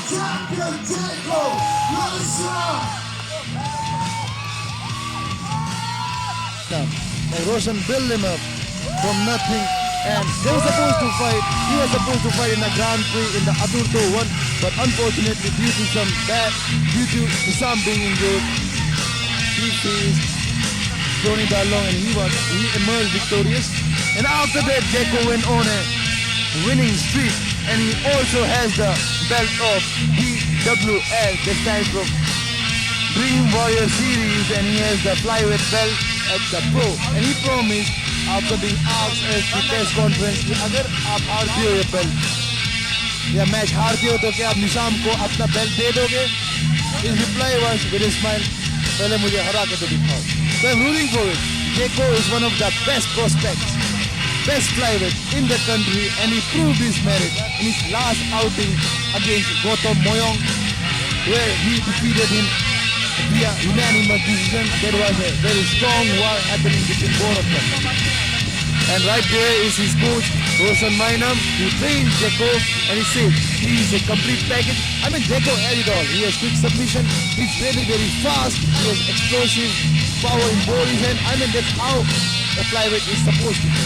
champion Jeko Roshan. Like Roshan built him up from nothing, and they were supposed to fight. He was supposed to fight in the Grand Prix in the Aturto one, but unfortunately due to Nizam being injured, he faced Tony Darlong and he emerged victorious. And after that, Jeko went on a winning streak, and he also has the belt of BWL, that stands for Dream Warrior Series, and he has the flyweight belt at the pro. And he promised after being asked at the press conference कि अगर आप हारते हो ये belt या match हारते हो तो क्या आप निजाम को अपना बेल्ट दे दोगे? His reply was with a smile, पहले मुझे हरा के तो दिखाओ. So I'm rooting for it. Jeko is one of the best prospects, best flyweight in the country, and he proved his merit in his last outing against Gautam Moyong, where he defeated him via unanimous decision. There was a very strong war happening between both of them. And right there is his coach, Roshan Mainam, who trained Jeko, and he said he is a complete package. I mean, Jeko had it all. He has quick submission, he's very, very fast, he has explosive power in both his hands. I mean, that's how a flyweight is supposed to be.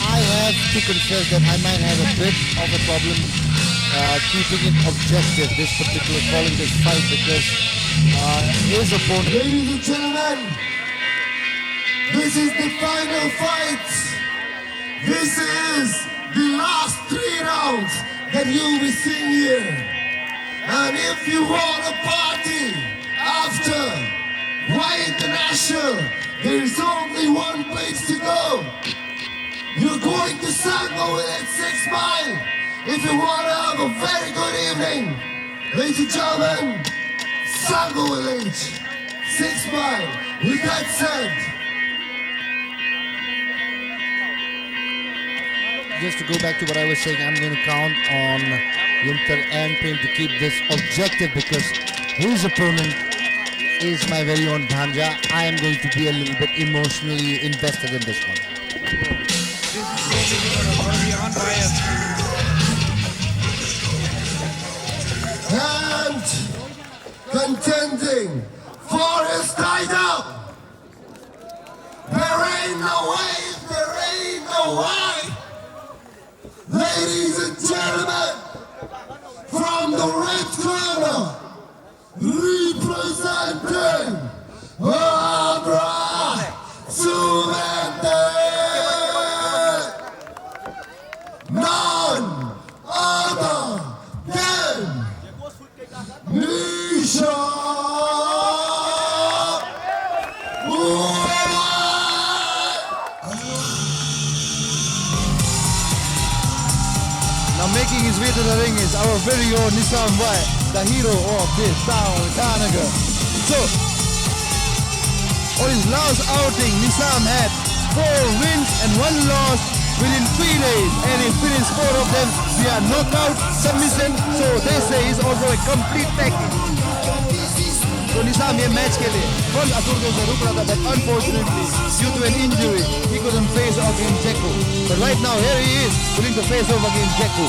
I have to confess that I might have a bit of a problem keeping it objective, this particular calling this fight, because his opponent. Ladies and gentlemen, this is the final fight. This is the last 3 rounds that you'll be seeing here. And if you want a party after Why International, there is only one place to go. You're going to Sango at 6 Mile. If you want to have a very good evening, ladies and gentlemen, Sango Village, 6 Mile. With that said, just to go back to what I was saying, I'm going to count on Yuntar and Prem to keep this objective because his opponent is my very own Bhanja. I am going to be a little bit emotionally invested in this one. and contending for his title. There ain't no way, there ain't no way. Ladies and gentlemen, from the red corner, representing Abra Sumende, none other than Nisha. Now making his way to the ring is our very own Nizam Bhai, the hero of this town, Itanagar. So, on his last outing, Nizam had 4 wins and 1 loss within 3 days, and he finished 4 of them via knockout, submission. So they say he's also a complete package. So Nizam ये match के लिए full असुरगो से रुक रहा था, but unfortunately due to an injury he couldn't face off against Jeko. But right now here he is willing to face off against Jeko.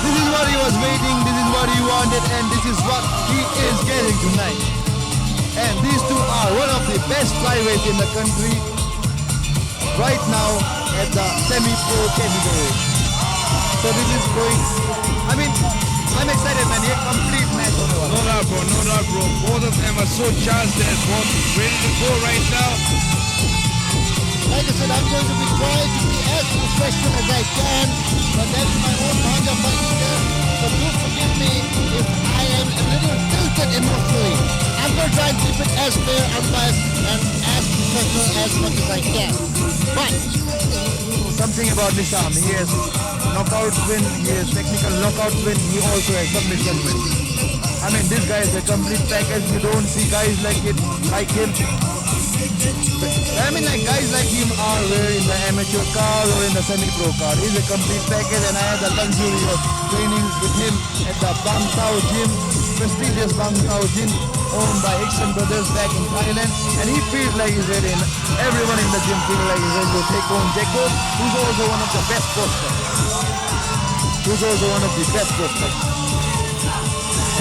This is what he was waiting, this is what he wanted, and this is what he is getting tonight. And these two are one of the best flyweights in the country right now at the semi-pro category. So this is going, I mean, I'm excited, man. It's a complete match. No doubt, bro. No doubt, bro. Both of them are so charged and both ready to go right now. Like I said, I'm going to be trying to be as professional as I can, but that's my own Bhanja fighting there. So do forgive me if I am a little tilted emotionally. I'm going to try and keep it as fair, unbiased, and as professional as much as I can. But something about Nizam, he has knockout win, he has technical knockout win, he also has submission win. I mean, this guy is a complete package. You don't see guys like him. I mean, like guys like him are where in the amateur card or in the semi-pro card. He's a complete package, and I had the luxury of training with him at the Bang Tao Gym, prestigious Bang Tao Gym, owned by Hickson Brothers back in Thailand. And he feels like he's ready, and everyone in the gym feels like he's ready to take on Jeko, who's also one of the best prospects.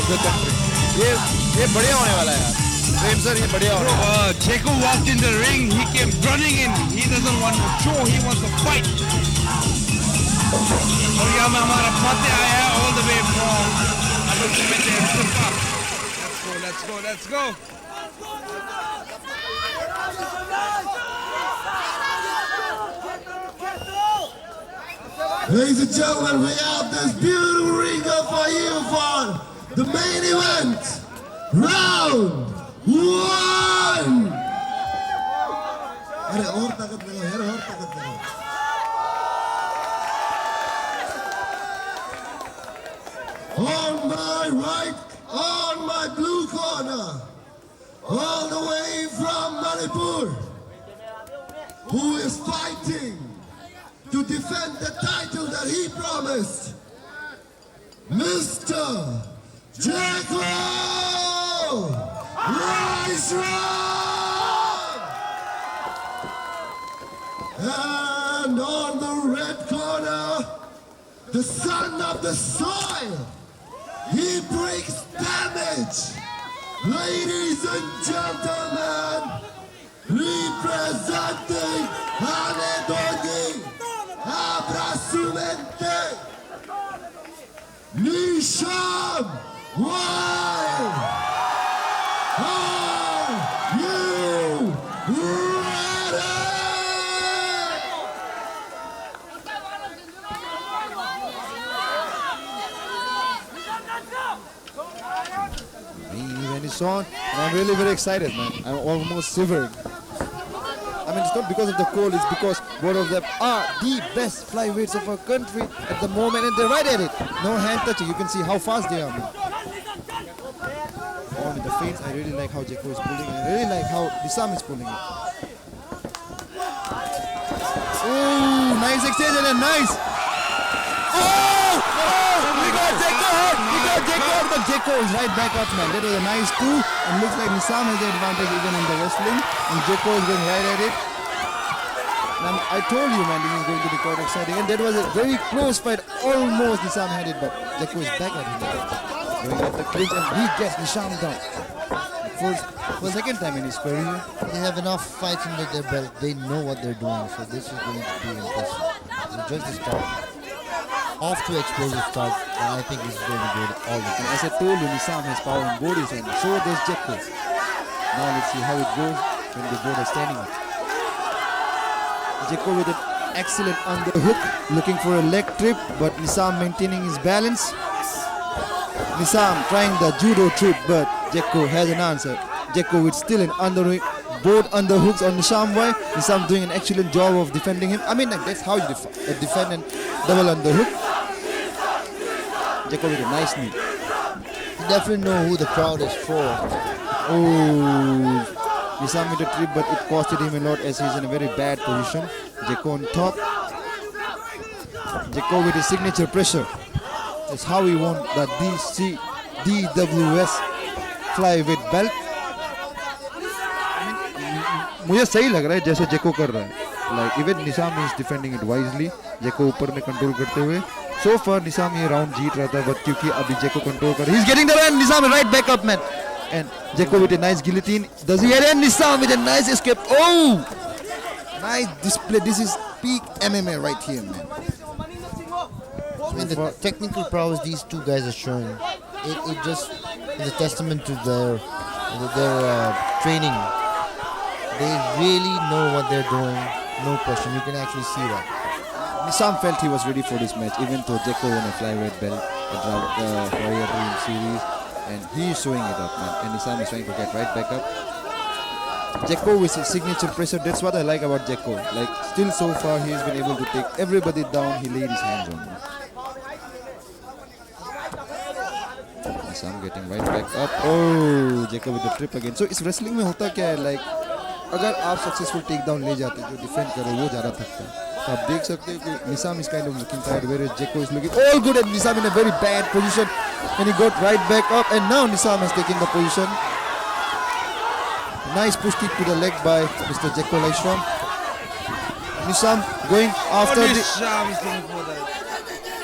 the country. ये बढ़िया होने वाला है यार. प्रेम sir ये बढ़िया होने वाला है. Jeko walked in the ring. He came running in. He doesn't want to show. He wants to fight. और यहाँ में हमारा फाते आया है all the way from Let's go. Let's go. Ladies and gentlemen, we have this beautiful ring up for you for the main event. Round 1. अरे और ताकत लगाओ यार, और ताकत लगाओ. On my right, on my blue corner, all the way from Manipur, who is fighting to defend the title that he promised, Mr. Jeko Lysram! And on the red corner, the son of the soil, he brings damage. Ladies and gentlemen, representing Anedoni, Abrasumente, Nisham, why are you ready? When it's on, and I'm really very excited, man. I'm almost shivering. I mean, it's not because of the cold, it's because both of them are the best flyweights of our country at the moment, and they're right at it. No hand touching. You can see how fast they are, man. Oh, with the feints, I really like how Jeko is pulling, and I really like how Nizam is pulling it. Ooh, nice exchange and a nice. Oh! We got Jeko out! We got Jeko out, but Jeko is right back up, man. That was a nice two, and looks like Nizam has the advantage even in the wrestling, and Jeko is going right at it. And I told you, man, this is going to be quite exciting, and that was a very close fight. Almost Nizam had it, but Jeko is back at him. Going at the clinch, and he gets Nizam down. For the second time in his career. They have enough fights under their belt. They know what they're doing, so this is going to be impressive. So just the start. Off to explosive start, and I think this is going to go all the And time. as I told you, Nizam has power in both his hands. So does Jeko. Now let's see how it goes when they both are standing up. Jeko with an excellent underhook, looking for a leg trip, but Nizam maintaining his balance. Nizam trying the judo trip, but Jeko has an answer. Jeko with still an underhook, both underhooks on Nizam. Why? Nizam doing an excellent job of defending him. I mean, like, that's how you defend and double underhook. Jeko with a nice knee. You definitely know who the crowd is for. Oh, Nizam with a trip, but it costed him a lot as he's in a very bad position. Jeko on top. Jeko with his signature pressure. That's how he won the DWS flyweight belt. मुझे सही लग रहा है जैसे जेको कर रहा है. Like even Nizam is defending it wisely. जेको ऊपर में कंट्रोल करते हुए. So far Nizam ये round जीत रहा था, but क्योंकि अभी जेको कंट्रोल कर, he's getting the run. Nizam right back up, man. And Jeko with a nice guillotine. Does he hit it? Nizam with a nice escape. Oh! Nice display. This is peak MMA right here, man. I mean, the technical prowess these two guys are showing, it just is a testament to their training. They really know what they're doing. No question. You can actually see that. Nizam felt he was ready for this match, even though Jeko won a flyweight belt at Warrior Dream Series, and he is showing it up, man. And Nizam is trying to get right back up. Jeko with his signature pressure, that's what I like about Jeko. Like, still so far, he has been able to take everybody down. He laid his hands on them. Nizam getting right back up. Oh, Jeko with the trip again. So, इस wrestling में होता क्या है? Like, अगर आप successful takedown ले जाते जो defend करे वो ज़्यादा थकता है. तो आप देख सकते हैं कि Nizam is kind of looking tired, whereas Jeko is looking all good, and Nizam in a very bad position, and he got right back up, and now Nizam has taken the position. Nice push kick to the leg by Mr. Jeko Lysram. Nizam going after the Nizam is looking for that.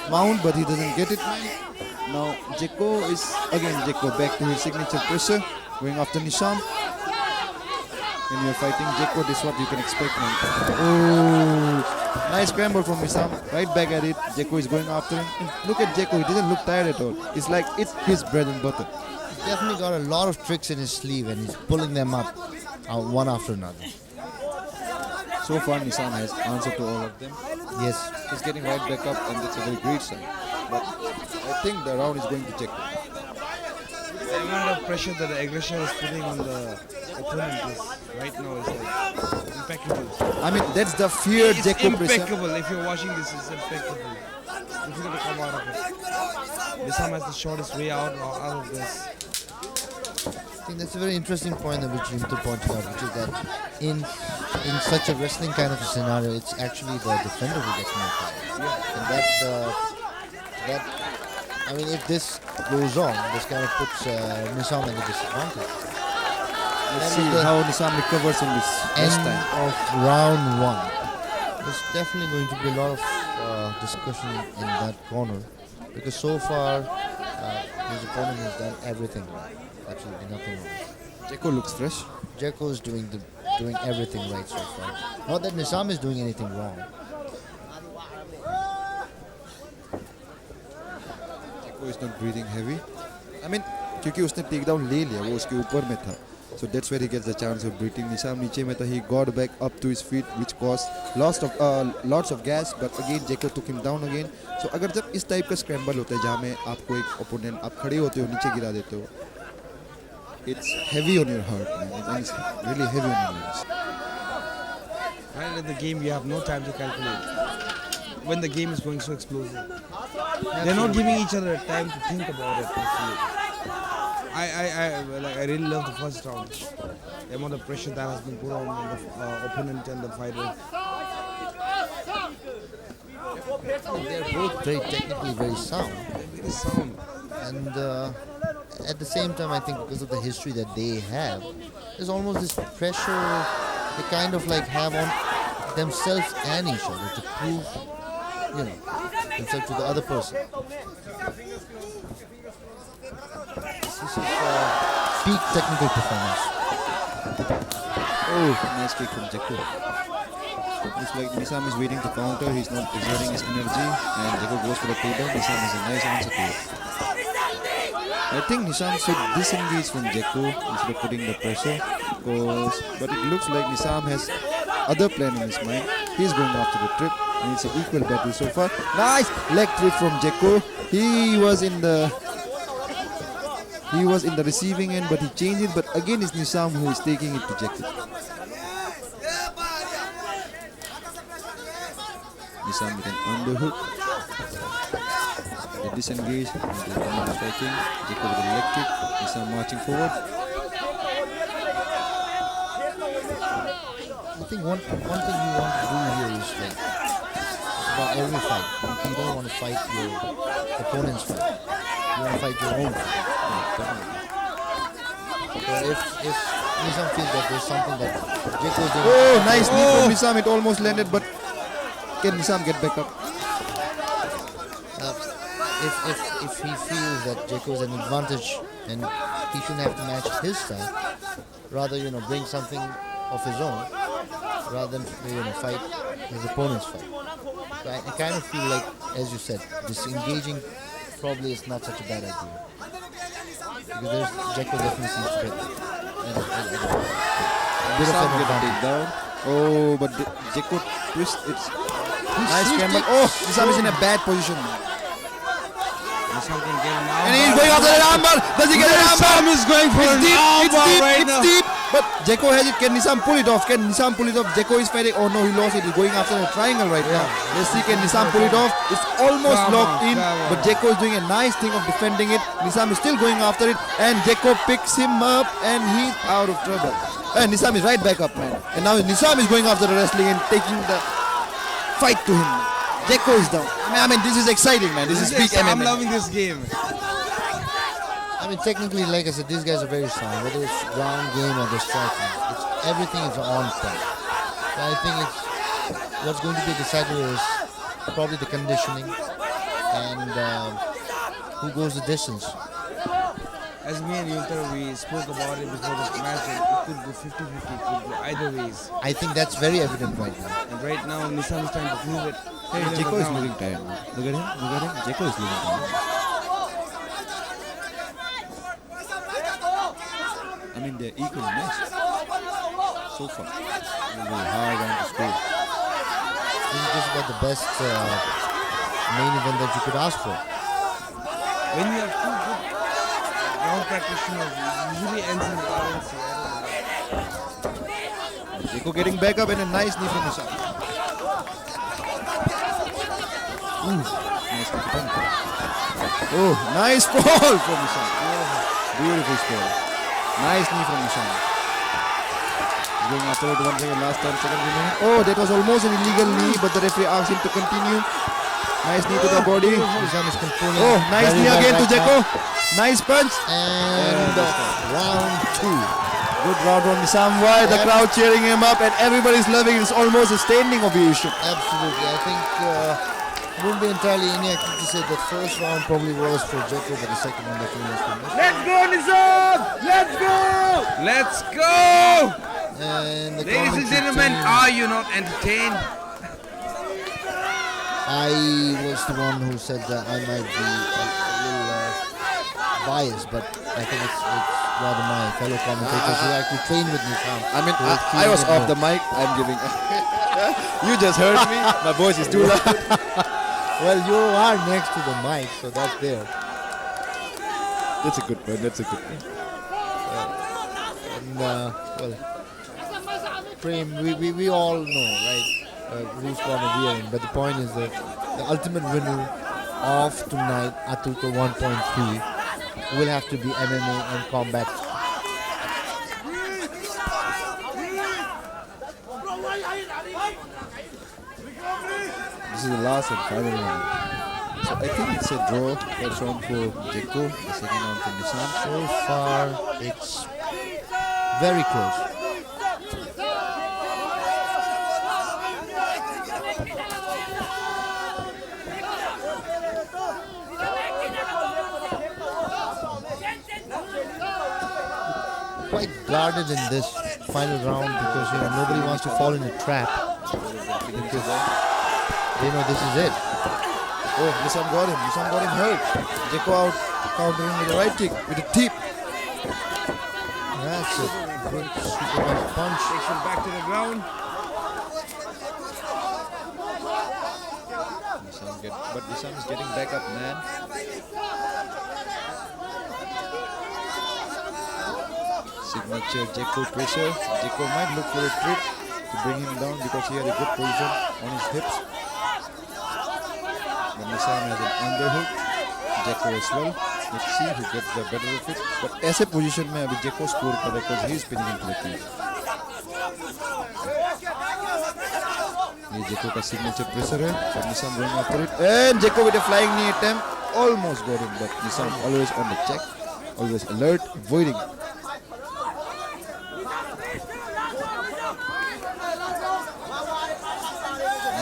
mount, but he doesn't get it. Now Jeko back to his signature pressure, going after Nisham. When you're fighting Jeko, this is what you can expect, man. Oh, nice scramble from Nisham. Right back at it. Jeko is going after him. And look at Jeko, he doesn't look tired at all. It's like it's his bread and butter. He's definitely got a lot of tricks in his sleeve and he's pulling them up one after another. So far, Nisham has answered to all of them. Yes. He's getting right back up, and that's a very great sign. But I think the round is going to Jeko. The amount of pressure that the aggression is putting on the opponent is right now is like impeccable. I mean, that's the fear It's Jeko pressure. impeccable. If you're watching this, it's impeccable. It's difficult to come out of it. Nisham has the shortest way out of this. I think that's a very interesting point that which Jimto pointed out, which is that in such a wrestling kind of a scenario, it's actually the defender who gets more power. And I mean, if this goes on, this kind of puts Nisham at a disadvantage. Let's see how Nisham recovers in this End time. of round one. There's definitely going to be a lot of discussion in that corner because so far his opponent has done everything right. Absolutely nothing wrong. Jeko looks fresh. Jeko is doing everything right so far. Not that Nisham is doing anything wrong. Jeko is not breathing heavy. I mean, क्योंकि उसने take down ले लिया, वो उसके ऊपर में था. So that's where he gets the chance of breathing. Nisham नीचे में था, he got back up to his feet, which caused lots of gas. But again, Jeko took him down again. So अगर जब इस टाइप का scramble होता है जहाँ में आपको एक ओपोनेंट आप खड़े होते हो नीचे गिरा देते हो, it's heavy on your heart, man. It's really heavy on your legs. Right in the game, you have no time to calculate. When the game is going so explosive, they're not giving each other time to think about it. I really love the first round. The amount of pressure that has been put on the opponent and the fighter. They're both very technically very sound. They're very sound. And at the same time, I think because of the history that they have, there's almost this pressure they kind of like have on themselves and each other to prove, themselves to the other person. This is peak technical performance. Oh, nice kick from Jeko. Looks like Nisham is waiting to counter. He's not exerting his energy, and Jeko goes for the takedown. Nisham has a nice answer to it. I think Nisham should disengage from Jeko instead of putting the pressure, but it looks like Nisham has other plan in his mind. He's going after the trip, and it's an equal battle so far. Nice leg trip from Jeko. He was in the receiving end, but he changed it. But again, it's Nisham who is taking it to Jeko. Nisham with an underhook. They disengage. They're striking. Jeko with a leg kick. Nisham marching forward. I think one thing you want to do here is like about every fight. You don't want to fight your opponent's fight. You want to fight your own fight. So if Nisham feels that there's something that Jeko is doing. Oh, nice knee from Nisham. It almost landed, but can Nisham get back up? If he feels that Jeko is an advantage and he shouldn't have to match his style, rather bring something of his own, rather than fight his opponent's fight. So I kind of feel like, as you said, disengaging probably is not such a bad idea. Because Jeko definitely seems to get a bit of Nisham an get a advantage. takedown. Oh, but Jeko twist. It's nice twisted. scramble. Oh, Nisham is in a bad position. Nisham can get an arm And he's bar. going after the armbar. Does he get an armbar? Nisham is going for It's an deep. arm It's bar deep. right It's now. deep. But Jeko has it. Can Nisham pull it off? Can Nisham pull it off? Jeko is fighting. Oh no, he lost it. He's going after a triangle right now. Let's see. Can Nisham pull it off? It's almost Come locked on, in. come on. But Jeko is doing a nice thing of defending it. Nisham is still going after it. And Jeko picks him up. And he's out of trouble. And Nisham is right back up, man. And now Nisham is going after the wrestling and taking the fight to him. Jeko is down. I mean, this is exciting, man. This is peak I'm MMA. loving this game. I mean, technically, like I said, these guys are very strong. Whether it's ground game or the striking, everything is on point. So I think what's going to be decided is probably the conditioning and who goes the distance. As me and Yunter, we spoke about it before this match. It could go 50-50, it could go either ways. I think that's very evident right now. And right now, Nissan is trying to prove it. Hey, Even Jeko the is ground. looking tired now. Look at him. Look at him. Jeko is looking tired. I mean, they're equally matched so far. They're really hard on the score. This is just about the best main event that you could ask for. When you have two good ground practitioners, it usually ends in the RNC. Jeko getting back up and a nice knee from the side. Nice kick attempt. Oh, nice fall from the side. Beautiful spell. Nice knee from the side. Going after it once again, last 10 seconds remaining. Oh, that was almost an illegal knee, but the referee asked him to continue. Nice knee to the body. Nizam is controlling Oh, nice very knee well again to right Jeko. now. Nice punch. And round 2. Good round from Nisam. Why the crowd cheering him up and everybody's loving it. It's almost a standing ovation. Absolutely. I think it wouldn't be entirely inaccurate to say that first round probably was for Jeko, but the second one definitely was for Nisam. Let's go, Nizam! Let's go! Let's go! And the Ladies and commentary gentlemen, team- are you not entertained? I was the one who said that I might be a little biased, but I think it's rather my fellow commentators who actually train with Nisam. I mean, who I was feel it off the more. mic. I'm giving. You just heard me. My voice is too loud. Well, you are next to the mic, so that's there. That's a good point. That's a good point. And, well, Prem, we all know, right, whose corner we are in. But the point is that the ultimate winner of tonight, Atulto 1.3, will have to be MMA and combat. This is the last and final round. So I think it's a draw. First round for Jeko, the second round for Nisam. So far, it's very close. Quite guarded in this final round because nobody wants to fall in a trap because they know this is it. Oh, Nisam got him. Nisam got him hurt. Jeko out, countering with a right kick, with a tip. That's a good Superman punch. Takes him back to the ground. But Nisam is getting back up, man. Signature Jeko pressure. Jeko might look for a trip to bring him down because he had a good position on his hips. But Nisam has an underhook. Jeko as well. Let's see who gets the better of it. But ऐसे position में अभी Jeko score कर रहा है because he is spinning into the cage. ये Jeko का signature pressure है. So Nisam going after it. And Jeko with a flying knee attempt. Almost got him, but Nisam always on the check. Always alert, avoiding.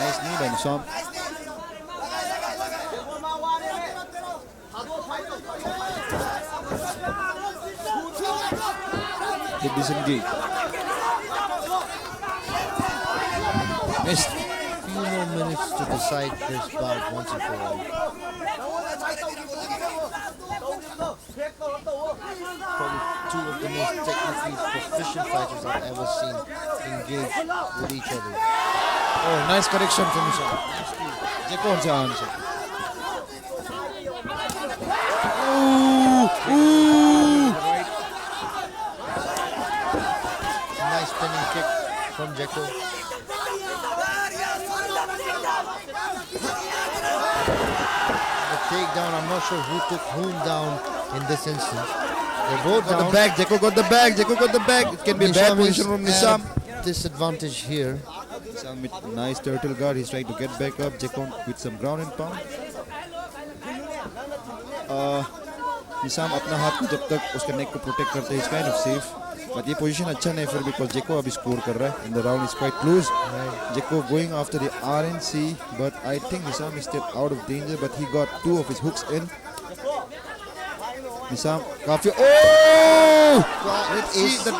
Nice knee by Nisam. They disengage. Missed. Few more minutes to decide this bout once and for all. Probably two of the most technically proficient fighters I've ever seen engage with each other. Oh, nice correction from Nisam. Jeko on the answer. Nice spinning kick from Jeko. The takedown, I'm not sure who took whom down in this instance. They both Got down. the bag, Jeko got the bag, Jeko got the bag. It can be a bad Nisam is position from at Nisam. a disadvantage here. Nisam with nice turtle guard. He's trying to get back up. Jeko with some ground and pound. निसाम अपना हाथ को जब तक उसके नेक को protect करते हैं is kind of safe but ये पोजीशन अच्छा नहीं फिर बिकॉज जेको अभी स्कोर कर रहा है in the round is quite close Jeko going after the RNC but I think Nizam is still out of danger but he got two of his hooks in Nizam काफी oh let's see Is that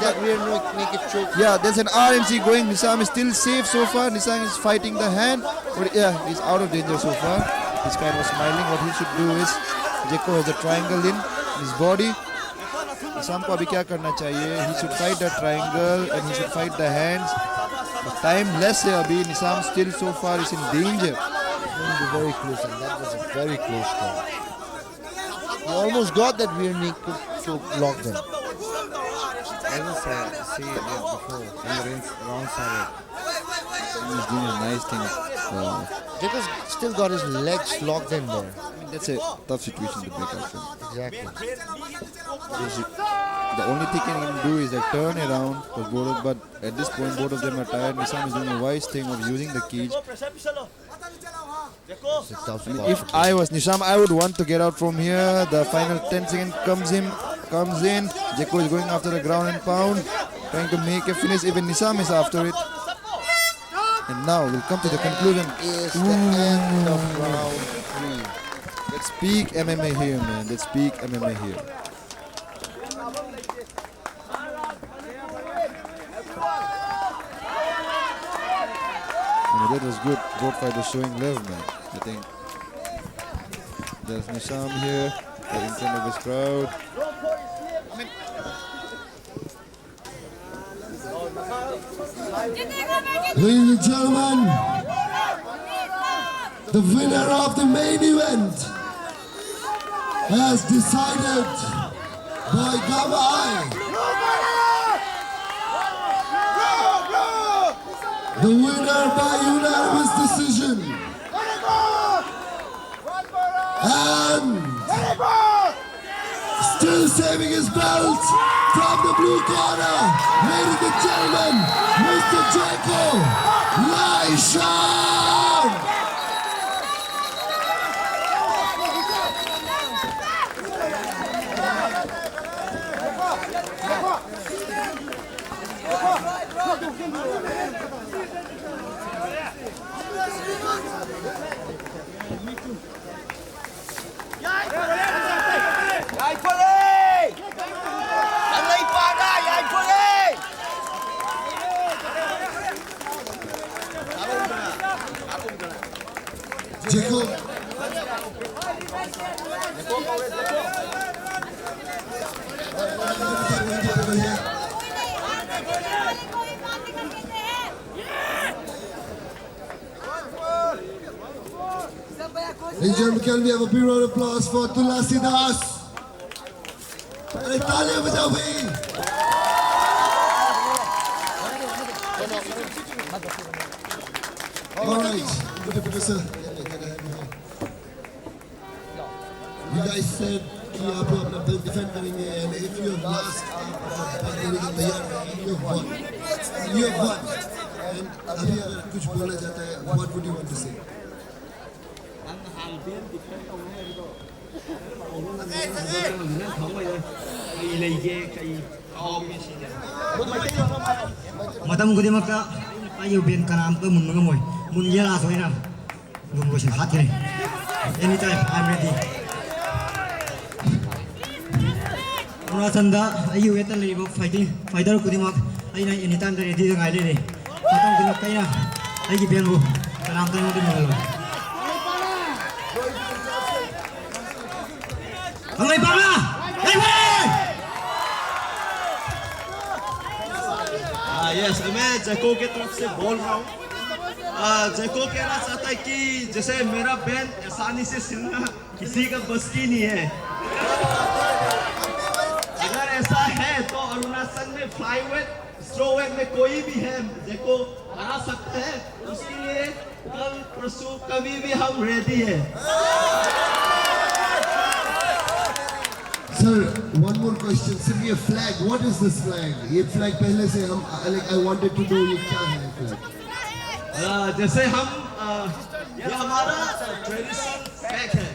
that rear naked choke? yeah, there's an RNC going. Nizam is still safe so far. Nizam is fighting the hand, but yeah, he's out of danger so far. This guy was smiling. What he should do is Jeko has a triangle in his body. Nizam को अभी क्या करना चाहिए? He should fight the triangle and he should fight the hands. But time less है अभी. Nizam still so far is in danger. Going to be very close, and that was a very close call. He almost got that rear naked choke locked in. As I said, see it before when the round started. He's doing a nice thing. Jaco's still got his legs locked in there. I mean, that's a tough situation to break out from. Exactly. The only thing he can do is like turn around, but at this point both of them are tired. Nizam is doing a wise thing of using the cage. It's a tough call. If I was Nizam, I would want to get out from here. The final 10 seconds comes in. Jeko is going after the ground and pound, trying to make a finish. Even Nizam is after it. And now we'll come to the conclusion. Is the end of round 3. Let's peak MMA here, man. Let's peak MMA here. That was good. Both fighters showing love, man. I think there's Nizam here in front of his crowd. Ladies and gentlemen, the winner of the main event has decided by Gavai. The winner by unanimous decision. And still saving his belt from the blue corner, ladies and gentlemen, Mr. Jeko Laishan. Jeko. Ladies and gentlemen, can we have a big round of applause for Tulasi Das? तालियां बजाओ भाई. All right, Professor. You guys said कि आप लोग अपना belt defend करेंगे, and if you have lost, आप तैयार हैं, you have won. You have won. And अभी अगर कुछ बोला जाता है, what would you want to say? Matam ko di magka ayo bin kanam ko mun mga moy mun yela so ina mun ko sin hatin anytime I'm ready Ora sanda ayo eta libo fighter ko di mag ay na anytime ready ga ngai le matam ko magka ina ay gi bin ko kanam ko di mo Hãy subscribe yes मैं जैको के तरफ से बोल रहा हूँ जैको कहना चाहता है कि जैसे मेरा बैन आसानी से सिलना किसी का बस की नहीं है अगर ऐसा है तो अरुणाचल में फ्लाईवेट स्ट्रोवेट में कोई भी है जैको हरा सकता है उसके लिए कल परसों कभी भी हम रेडी है Sir, one more question. Send me a flag. What is this flag? ये flag पहले से हम like I wanted to know ये क्या है flag? जैसे हम ये हमारा ट्रेडिशनल फ्लैग है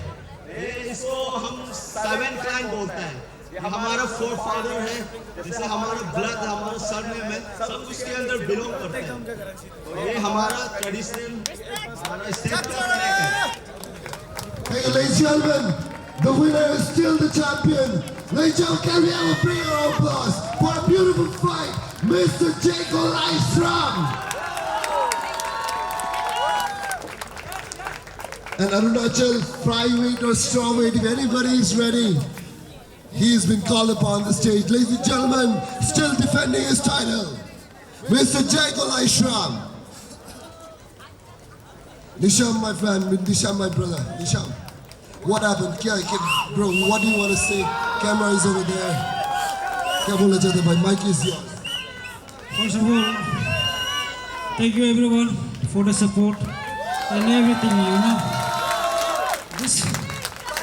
इसको हम 7 क्लाइन बोलते हैं ये हमारा फोर फादर है जैसे हमारा ब्लड हमारा सरनेम है सब उसके अंदर बिलोंग करते हैं ये हमारा ट्रेडिशनल हमारा स्टेट फ्लैग है Hey, ladies and gentlemen, The winner is still the champion. Ladies and gentlemen, can we have a big round of applause for a beautiful fight, Mr. Jacob Lystrom. And Arunachal, flyweight or strawweight, if anybody is ready, he's been called upon the stage. Ladies and gentlemen, still defending his title, Mr. Jacob Lystrom. Nisham, my friend, Nisham, my brother, Nisham. What happened? Bro, what do you want to say? Camera is over there. My mic is yours. First of all, thank you everyone for the support and everything, you know.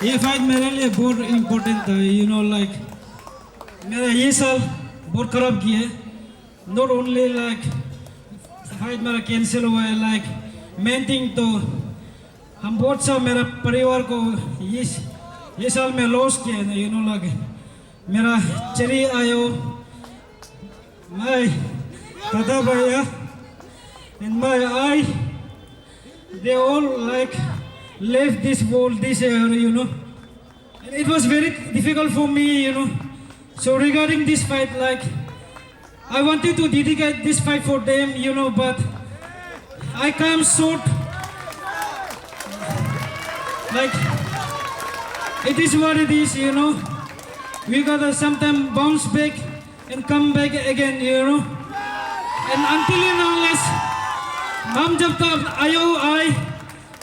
ये fight मेरे लिए बहुत important था, you know, like मेरा ये साल बहुत खराब किया है. Not only like फाइट मेरा कैंसिल हुआ है, like main thing तो हम बहुत सा मेरा परिवार को ये साल में लॉस किया है, you know, like मेरा चरी आयो, my Tata Bhaiya and my eye, they all like left this world, this era, you know. And it was very difficult for me, you know. So regarding this fight, like I wanted to dedicate this fight for them, you know, but I come short. Like it is what it is, you know. We gotta sometimes bounce back and come back again, you know. And until and unless हम जब तक आयो आए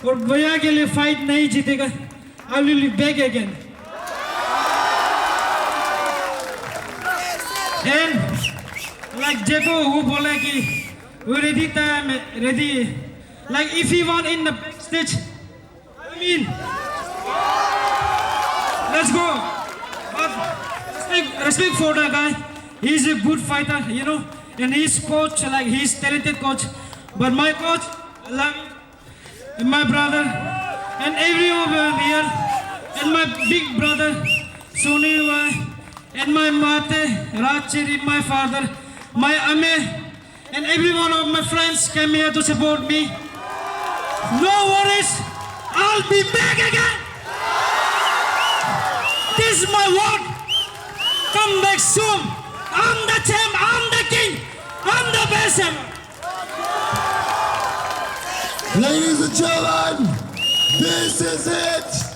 और भैया के लिए fight नहीं जीतेगा, I will be back again. And like Jeko who बोला कि we ready time ready. Like if he want in the backstage, I mean, let's go. But respect for the guy. He's a good fighter, you know, and he's coach, like he's talented coach. But my coach, like my brother, and everyone here, and my big brother, Suni, and my mate, Rachiri, my father, my ame, and every one of my friends came here to support me. No worries, I'll be back again. This is my word. Come back soon. I'm the champ, I'm the king, I'm the best ever. Ladies and gentlemen, this is it.